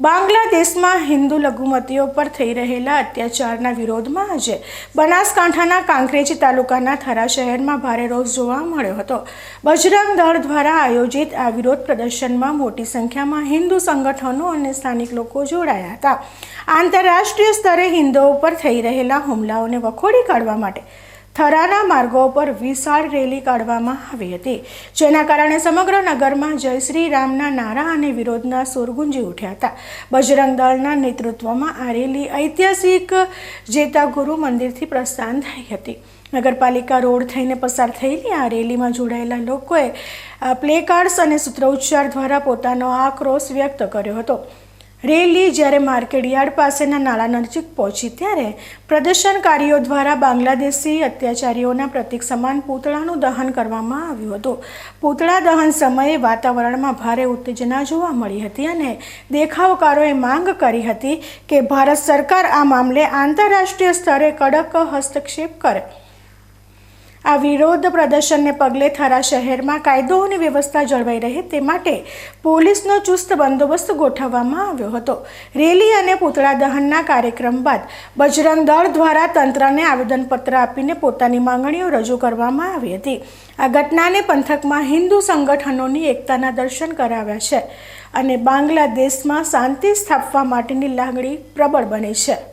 બાંગ્લાદેશમાં હિન્દુ લઘુમતીઓ પર થઈ રહેલા અત્યાચારના વિરોધમાં આજે બનાસકાંઠાના કાંકરેજી તાલુકાના થરા શહેરમાં ભારે રોષ જોવા મળ્યો હતો। બજરંગ દળ દ્વારા આયોજિત આ વિરોધ પ્રદર્શનમાં મોટી સંખ્યામાં હિન્દુ સંગઠનો અને સ્થાનિક લોકો જોડાયા હતા। આંતરરાષ્ટ્રીય સ્તરે હિન્દુઓ પર થઈ રહેલા હુમલાઓને વખોડી કાઢવા માટે થરાના માર્ગો પર વિશાળ રેલી કાઢવામાં આવી હતી, જેના કારણે સમગ્ર નગરમાં જય શ્રી રામના નારા અને વિરોધના સૂર ગુંજી ઉઠ્યા હતા। બજરંગ દળના નેતૃત્વમાં આ રેલી ઐતિહાસિક જેતાગુરુ મંદિરથી પ્રસ્થાન થઈ હતી। નગરપાલિકા રોડ થઈને પસાર થયેલી આ રેલીમાં જોડાયેલા લોકોએ પ્લેકાર્ડ્સ અને સૂત્રોચ્ચાર દ્વારા પોતાનો આક્રોશ વ્યક્ત કર્યો હતો। રેલી જ્યારે માર્કેટયાર્ડ પાસેના નાળા નજીક પહોંચી ત્યારે પ્રદર્શનકારીઓ દ્વારા બાંગ્લાદેશી અત્યાચારીઓના પ્રતીક સમાન પૂતળાનું દહન કરવામાં આવ્યું હતું। પૂતળા દહન સમયે વાતાવરણમાં ભારે ઉત્તેજના જોવા મળી હતી અને દેખાવકારોએ માંગ કરી હતી કે ભારત સરકાર આ મામલે આંતરરાષ્ટ્રીય સ્તરે કડક હસ્તક્ષેપ કરે। આ વિરોધ પ્રદર્શનને પગલે થરા શહેરમાં કાયદો અને વ્યવસ્થા જળવાઈ રહે તે માટે પોલીસનો ચુસ્ત બંદોબસ્ત ગોઠવવામાં આવ્યો હતો। રેલી અને પૂતળા દહનના કાર્યક્રમ બાદ બજરંગ દળ દ્વારા તંત્રને આવેદનપત્ર આપીને પોતાની માંગણીઓ રજૂ કરવામાં આવી હતી। આ ઘટનાને પંથકમાં હિન્દુ સંગઠનોની એકતાના દર્શન કરાવ્યા છે અને બાંગ્લાદેશમાં શાંતિ સ્થાપવા માટેની લાગણી પ્રબળ બની છે।